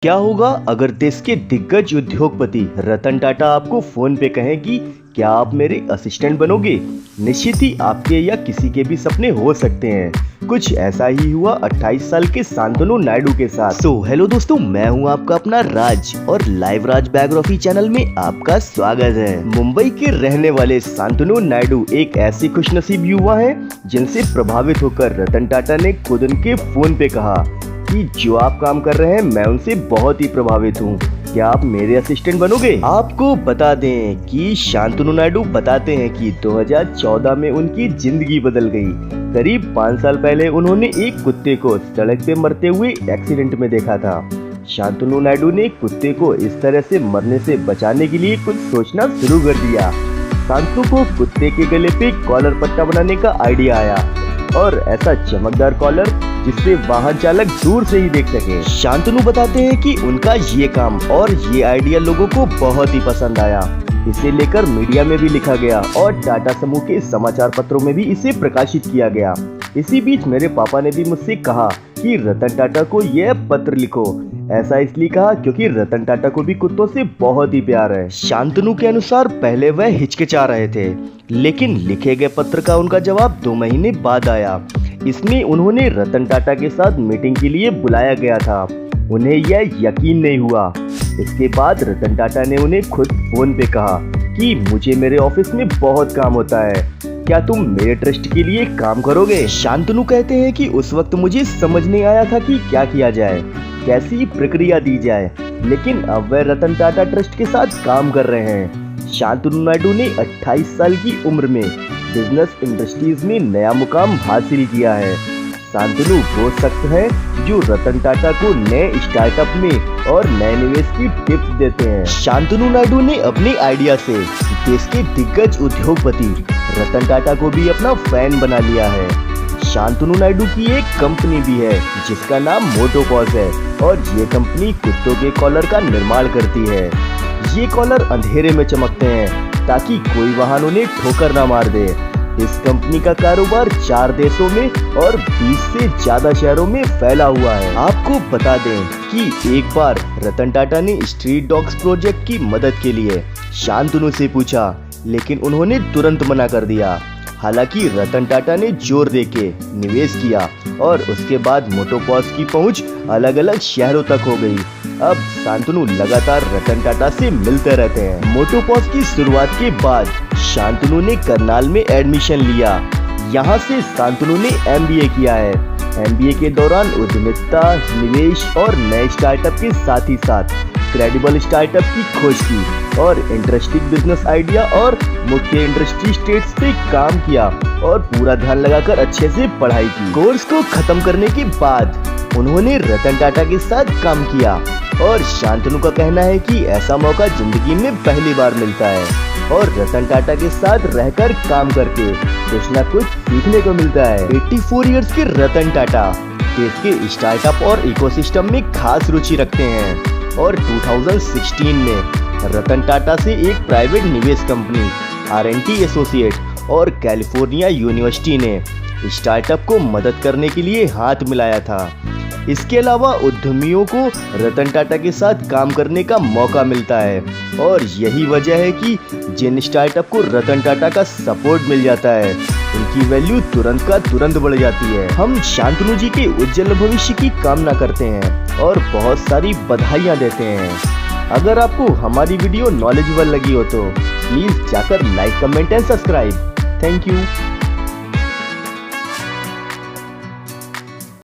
क्या होगा अगर देश के दिग्गज उद्योगपति रतन टाटा आपको फोन पे कहें कि क्या आप मेरे असिस्टेंट बनोगे। निश्चित ही आपके या किसी के भी सपने हो सकते हैं। कुछ ऐसा ही हुआ 28 साल के शांतनु नायडू के साथ। हेलो दोस्तों, मैं हूं आपका अपना राज और लाइव राज बायोग्राफी चैनल में आपका स्वागत है। मुंबई के रहने वाले शांतनु नायडू एक ऐसी खुशनसीब युवा है जिनसे प्रभावित होकर रतन टाटा ने खुद उनके फोन पे कहा कि जो आप काम कर रहे हैं मैं उनसे बहुत ही प्रभावित हूँ, क्या आप मेरे असिस्टेंट बनोगे। आपको बता दें कि शांतनु नायडू बताते हैं कि 2014 में उनकी जिंदगी बदल गई। करीब 5 साल पहले उन्होंने एक कुत्ते को सड़क पे मरते हुए एक्सीडेंट में देखा था। शांतनु नायडू ने कुत्ते को इस तरह से मरने से बचाने के लिए कुछ सोचना शुरू कर दिया। शांतनु को कुत्ते के गले पे कॉलर पट्टा बनाने का आइडिया आया और ऐसा चमकदार कॉलर जिससे वाहन चालक दूर से ही देख सके। शांतनु बताते हैं कि उनका ये काम और ये आइडिया लोगों को बहुत ही पसंद आया। इसे लेकर मीडिया में भी लिखा गया और टाटा समूह के समाचार पत्रों में भी इसे प्रकाशित किया गया। इसी बीच मेरे पापा ने भी मुझसे कहा कि रतन टाटा को यह पत्र लिखो। ऐसा इसलिए कहा क्योंकि रतन टाटा को भी कुत्तों से बहुत ही प्यार है। शांतनु के अनुसार पहले वह हिचकिचा रहे थे, लेकिन लिखे गए पत्र का उनका जवाब 2 महीने बाद आया। इसमें उन्होंने रतन टाटा के साथ मीटिंग के लिए बुलाया गया था। उन्हें यह यकीन नहीं हुआ। इसके बाद रतन टाटा ने उन्हें खुद फोन पे कहा कि मुझे मेरे ऑफिस में बहुत काम होता है, क्या तुम मेरे ट्रस्ट के लिए काम करोगे। शांतनु कहते हैं कि उस वक्त मुझे समझ नहीं आया था कि क्या किया जाए, कैसी प्रक्रिया दी जाए, लेकिन अब वह रतन टाटा ट्रस्ट के साथ काम कर रहे हैं। शांतनु नायडू ने 28 साल की उम्र में बिजनेस इंडस्ट्रीज में नया मुकाम हासिल किया है। शांतनु वो शख्स है जो रतन टाटा को नए स्टार्टअप में और नए निवेश की टिप्स देते हैं। शांतनु नायडू ने अपने आइडिया से देश के दिग्गज उद्योगपति रतन टाटा को भी अपना फैन बना लिया है। शांतनु नायडू की एक कंपनी भी है जिसका नाम मोटोपॉज है और ये कंपनी कुत्तों के कॉलर का निर्माण करती है। ये कॉलर अंधेरे में चमकते हैं ताकि कोई वाहन उन्हें ठोकर ना मार दे। इस कंपनी का कारोबार 4 देशों में और 20 से ज्यादा शहरों में फैला हुआ है। आपको बता दें कि एक बार रतन टाटा ने स्ट्रीट डॉग्स प्रोजेक्ट की मदद के लिए शांतनु से पूछा, लेकिन उन्होंने तुरंत मना कर दिया। हालांकि रतन टाटा ने जोर देके निवेश किया और उसके बाद मोटोपॉज की पहुंच अलग अलग शहरों तक हो गई। अब शांतनु लगातार रतन टाटा से मिलते रहते हैं। मोटोपॉज की शुरुआत के बाद शांतनु ने करनाल में एडमिशन लिया। यहाँ से शांतनु ने MBA किया है। MBA के दौरान उद्यमिता, निवेश और नए स्टार्टअप के साथ ही साथ क्रेडिबल स्टार्टअप की खोज की और इंटरेस्टिंग बिजनेस आइडिया और मुख्य इंडस्ट्री स्टेट्स पे काम किया और पूरा ध्यान लगाकर अच्छे से पढ़ाई की। कोर्स को खत्म करने के बाद उन्होंने रतन टाटा के साथ काम किया और शांतनु का कहना है कि ऐसा मौका जिंदगी में पहली बार मिलता है और रतन टाटा के साथ रहकर काम करके कुछ न कुछ सीखने को मिलता है। 84 इयर्स के रतन टाटा देश के स्टार्टअप और इकोसिस्टम में खास रुचि रखते हैं और 2016 में रतन टाटा से एक प्राइवेट निवेश कंपनी R&T एसोसिएट और कैलिफोर्निया यूनिवर्सिटी ने स्टार्टअप को मदद करने के लिए हाथ मिलाया था। इसके अलावा उद्यमियों को रतन टाटा के साथ काम करने का मौका मिलता है और यही वजह है कि जिन स्टार्टअप को रतन टाटा का सपोर्ट मिल जाता है उनकी वैल्यू तुरंत का तुरंत बढ़ जाती है। हम शांतनु जी के उज्जवल भविष्य की कामना करते हैं और बहुत सारी बधाइयाँ देते हैं। अगर आपको हमारी वीडियो नॉलेजेबल लगी हो तो प्लीज जाकर like, comment and subscribe. Thank you.